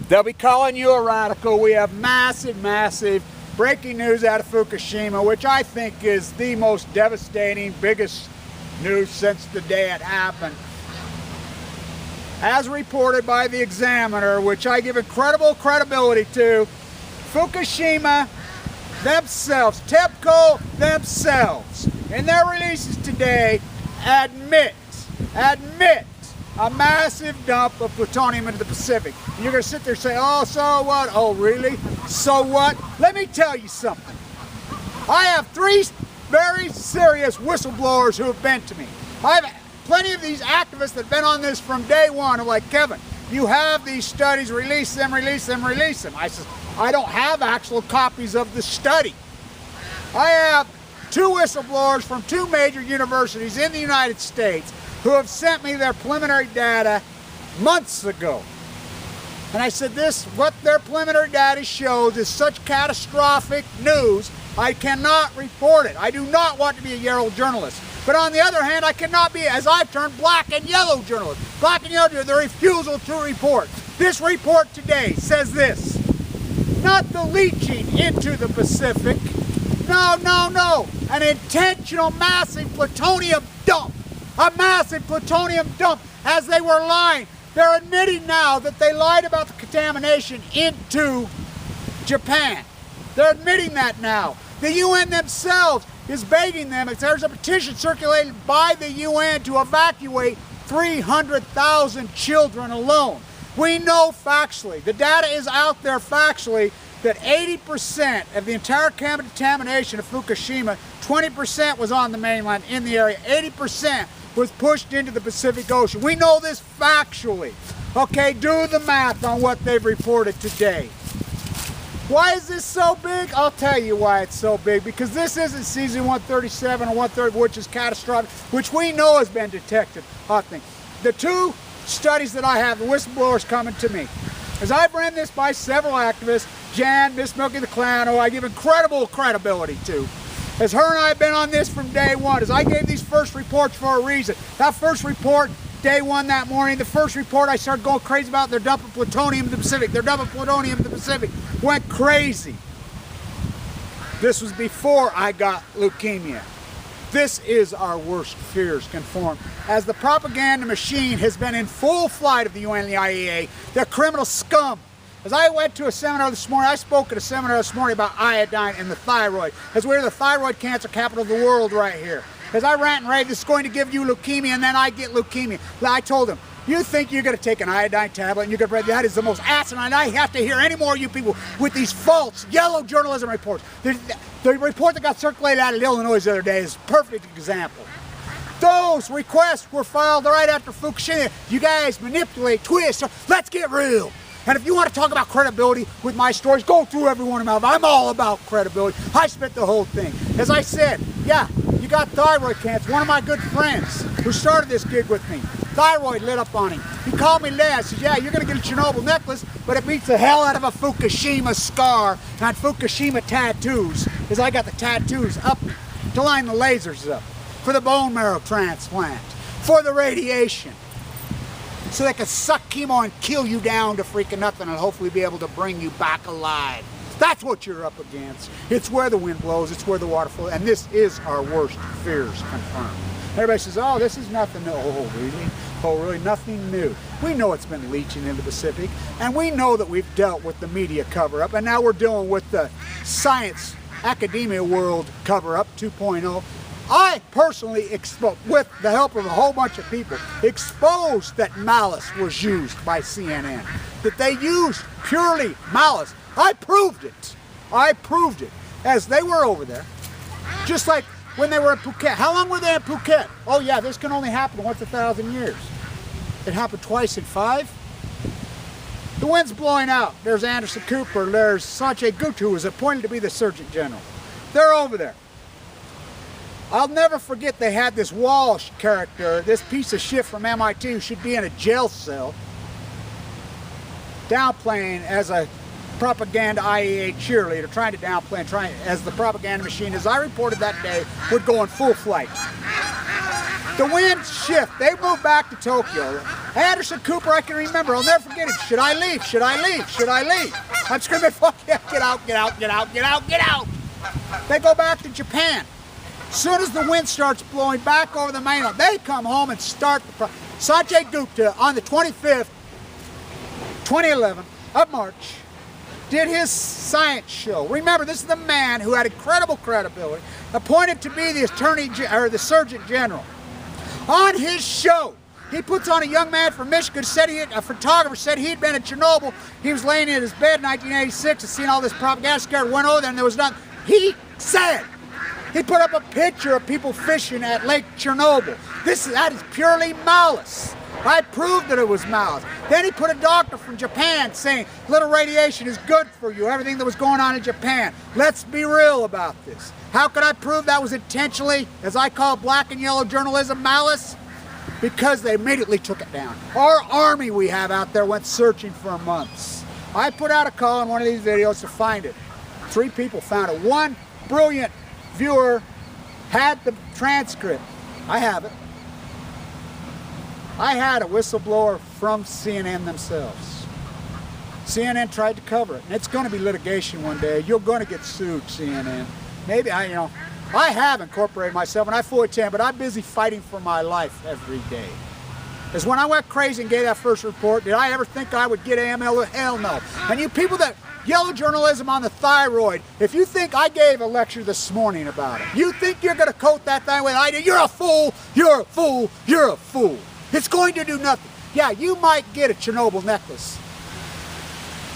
They'll be calling you a radical. We have massive breaking news out of Fukushima, which I think is the most devastating, biggest news since the day it happened. As reported by the Examiner, which I give incredible credibility to, Fukushima themselves, Tepco themselves, in their releases today, admit a massive dump of plutonium into the Pacific. And you're going to sit there and say, oh, so what? Oh, really? So what? Let me tell you something. I have 3 very serious whistleblowers who have been to me. I have plenty of these activists that have been on this from day one. I'm like, Kevin, you have these studies, release them. I said, I don't have actual copies of the study. I have 2 whistleblowers from 2 major universities in the United States who have sent me their preliminary data months ago. And I said, what their preliminary data shows is such catastrophic news, I cannot report it. I do not want to be a yellow journalist. But on the other hand, I cannot be, as I've turned, black and yellow journalist. Black and yellow, the refusal to report. This report today says this: not the leaching into the Pacific. No. An intentional massive plutonium dump. A massive plutonium dump. As they were lying, they're admitting now that they lied about the contamination into Japan. They're admitting that now. The UN themselves is begging them. There's a petition circulated by the UN to evacuate 300,000 children alone. We know factually, the data is out there factually, that 80% of the entire contamination of Fukushima, 20% was on the mainland in the area, 80% was pushed into the Pacific Ocean. We know this factually. Okay, do the math on what they've reported today. Why is this so big? I'll tell you why it's so big. Because this isn't season 137 or 130, which is catastrophic, which we know has been detected. The 2 studies that I have, the whistleblowers coming to me, as I've ran this by several activists, Jan, Miss Milky the Clown, who I give incredible credibility to, as her and I have been on this from day one, as I gave these first reports for a reason. That first report, day 1 that morning, the first report I started going crazy about, they're dumping plutonium in the Pacific, went crazy. This was before I got leukemia. This is our worst fears confirmed. As the propaganda machine has been in full flight of the UN and the IAEA, they're criminal scum. As I went to a seminar this morning, I spoke at a seminar this morning about iodine and the thyroid, as we're the thyroid cancer capital of the world right here. As I rant and rave, this is going to give you leukemia, and then I get leukemia. I told them, you think you're going to take an iodine tablet and you're going to, that is the most asinine. I have to hear any more of you people with these false yellow journalism reports. The report that got circulated out of Illinois the other day is a perfect example. Those requests were filed right after Fukushima. You guys manipulate, twist, let's get real. And if you want to talk about credibility with my stories, go through every one of them. I'm all about credibility. I spent the whole thing. As I said, yeah, you got thyroid cancer. One of my good friends who started this gig with me, thyroid lit up on him. He called me Les. He said, yeah, you're going to get a Chernobyl necklace, but it beats the hell out of a Fukushima scar and Fukushima tattoos, because I got the tattoos up to line the lasers up for the bone marrow transplant, for the radiation, so they can suck chemo and kill you down to freaking nothing and hopefully be able to bring you back alive. That's what you're up against. It's where the wind blows, it's where the water flows, and this is our worst fears confirmed. Everybody says, oh, this is nothing new. Oh, really? Oh, really? Nothing new. We know it's been leaching in the Pacific, and we know that we've dealt with the media cover-up, and now we're dealing with the science academia world cover-up 2.0. I personally, with the help of a whole bunch of people, exposed that malice was used by CNN. That they used purely malice. I proved it. As they were over there. Just like when they were in Phuket. How long were they in Phuket? Oh yeah, this can only happen once 1,000 years. It happened twice in 5. The wind's blowing out. There's Anderson Cooper. There's Sanjay Gupta, who was appointed to be the Surgeon General. They're over there. I'll never forget they had this Walsh character, this piece of shit from MIT who should be in a jail cell, downplaying as a propaganda IAEA cheerleader, trying to downplay and as the propaganda machine, as I reported that day, would go in full flight. The winds shift. They moved back to Tokyo. Anderson Cooper, I can remember. I'll never forget it. Should I leave? Should I leave? Should I leave? I'm screaming, fuck yeah, get out, get out, get out, get out, get out. They go back to Japan. As soon as the wind starts blowing back over the mainland, they come home and start the process. Sanjay Gupta, on the 25th, 2011 of March, did his science show. Remember, this is the man who had incredible credibility, appointed to be the Surgeon General. On his show, he puts on a young man from Michigan, a photographer said he'd been in Chernobyl. He was laying in his bed in 1986 and seen all this propaganda, scared, went over there and there was nothing. He said, he put up a picture of people fishing at Lake Chernobyl. That is purely malice. I proved that it was malice. Then he put a doctor from Japan saying, little radiation is good for you, everything that was going on in Japan. Let's be real about this. How could I prove that was intentionally, as I call black and yellow journalism, malice? Because they immediately took it down. Our army we have out there went searching for months. I put out a call in one of these videos to find it. 3 people found it. One brilliant viewer had the transcript. I have it. I had a whistleblower from CNN themselves. CNN tried to cover it, and it's going to be litigation one day. You're going to get sued, CNN. Maybe, I have incorporated myself, and I fully can, but I'm busy fighting for my life every day. Because when I went crazy and gave that first report, did I ever think I would get AML? Hell no. And you people that yellow journalism on the thyroid, if you think I gave a lecture this morning about it, you think you're going to coat that thing with I did, you're a fool, you're a fool, you're a fool. It's going to do nothing. Yeah, you might get a Chernobyl necklace.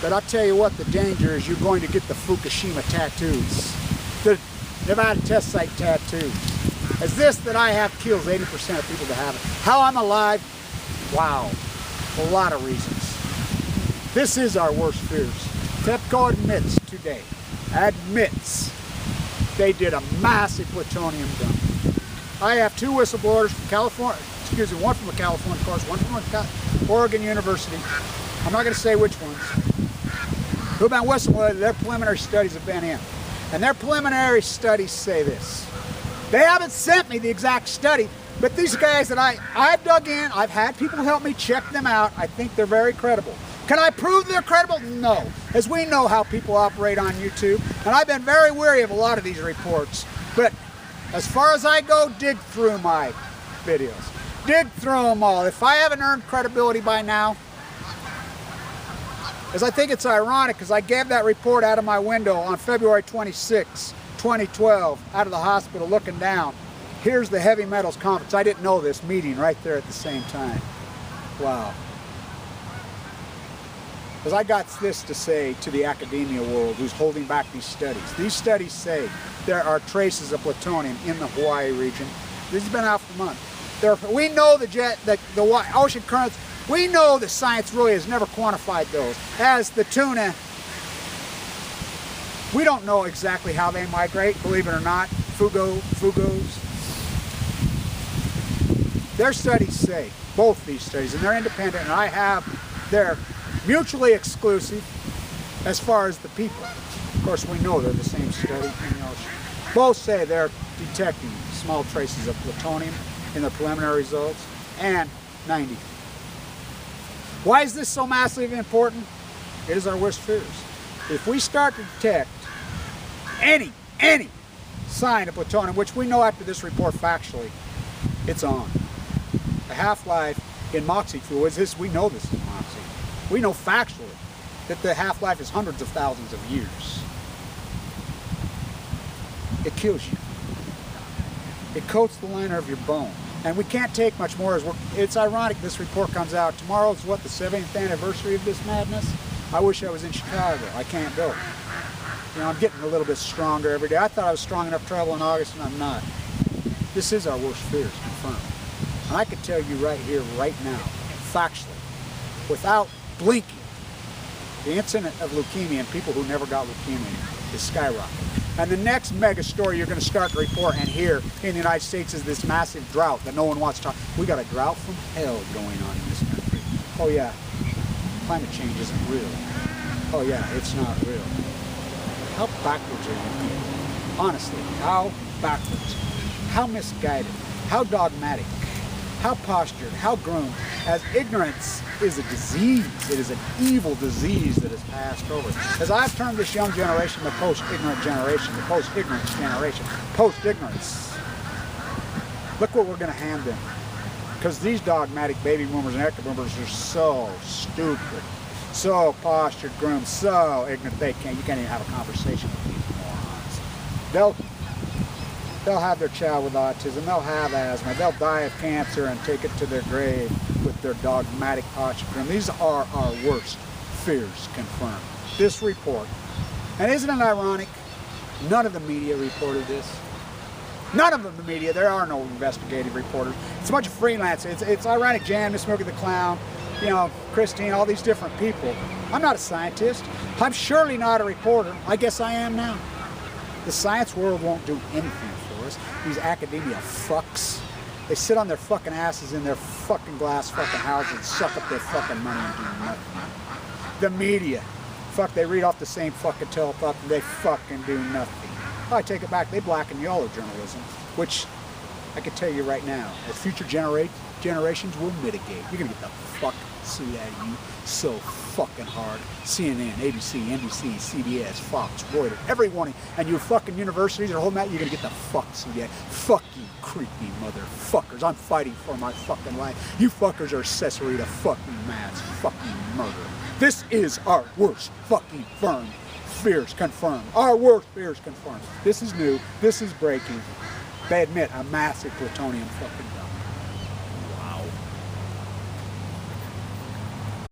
But I'll tell you what, the danger is you're going to get the Fukushima tattoos. The Nevada test site tattoos. As this that I have kills 80% of people that have it. How I'm alive? Wow. A lot of reasons. This is our worst fears. Tepco admits today, they did a massive plutonium dump. I have 2 whistleblowers from California, one from a California course, one from Oregon University. I'm not going to say which ones. Who've been whistleblowing, their preliminary studies have been in. And their preliminary studies say this. They haven't sent me the exact study, but these guys that I've dug in, I've had people help me check them out. I think they're very credible. Can I prove they're credible? No, as we know how people operate on YouTube. And I've been very wary of a lot of these reports. But as far as I go, dig through my videos. Dig through them all. If I haven't earned credibility by now, because I think it's ironic, because I gave that report out of my window on February 26, 2012, out of the hospital looking down. Here's the heavy metals conference. I didn't know this meeting right there at the same time. Wow. Because I got this to say to the academia world who's holding back these studies. These studies say there are traces of plutonium in the Hawaii region. This has been out for months. We know the ocean currents. We know the science really has never quantified those. As the tuna, we don't know exactly how they migrate, believe it or not. Fugos. Their studies say, both these studies, and they're independent, and they're mutually exclusive as far as the people. Of course, we know they're the same study in the ocean. Both say they're detecting small traces of plutonium in the preliminary results, and 90. Why is this so massively important? It is our worst fears. If we start to detect any sign of plutonium, which we know after this report factually, it's on. The half-life in moxie fluids, we know this is moxie. We know factually that the half-life is hundreds of thousands of years. It kills you. It coats the liner of your bone. And we can't take much more. It's ironic this report comes out. Tomorrow's what, the 70th anniversary of this madness? I wish I was in Chicago. I can't go. You know, I'm getting a little bit stronger every day. I thought I was strong enough to travel in August, and I'm not. This is our worst fears, confirmed. And I can tell you right here, right now, factually, without blinking, the incident of leukemia in people who never got leukemia is skyrocketing. And the next mega story you're going to start to report and hear in the United States is this massive drought that no one wants to talk. We got a drought from hell going on in this country. Oh yeah, climate change isn't real. Oh yeah, it's not real. How backwards are you people? Honestly, how backwards? How misguided? How dogmatic? how postured, how groomed, as ignorance is a disease. It is an evil disease that has passed over. As I've termed this young generation the post-ignorant generation, the post-ignorance generation, post-ignorance. Look what we're going to hand them. Because these dogmatic baby boomers and echo boomers are so stupid, so postured, groomed, so ignorant you can't even have a conversation with these morons. They'll have their child with autism, they'll have asthma, they'll die of cancer and take it to their grave with their dogmatic posture. These are our worst fears confirmed. This report, and isn't it ironic, none of the media reported this. None of them, the media. There are no investigative reporters. It's a bunch of freelance. It's ironic, Jan, Miss Smokey the Clown, you know, Christine, all these different people. I'm not a scientist. I'm surely not a reporter. I guess I am now. The science world won't do anything for us. These academia fucks. They sit on their fucking asses in their fucking glass fucking houses and suck up their fucking money and do nothing. The media. Fuck, they read off the same fucking teleprompter and they fucking do nothing. I take it back, they black and yellow journalism, which I can tell you right now, as future generations will mitigate. You're gonna get the fuck sued out of you so fucking hard. CNN, ABC, NBC, CBS, Fox, Reuters, everyone, and your fucking universities are holding out, you're gonna get the fuck sued out. Fuck you, creepy motherfuckers. I'm fighting for my fucking life. You fuckers are accessory to fucking mass fucking murder. This is our worst fucking fears confirmed. Our worst fears confirmed. This is new. This is breaking. They admit a massive plutonium fucking bomb.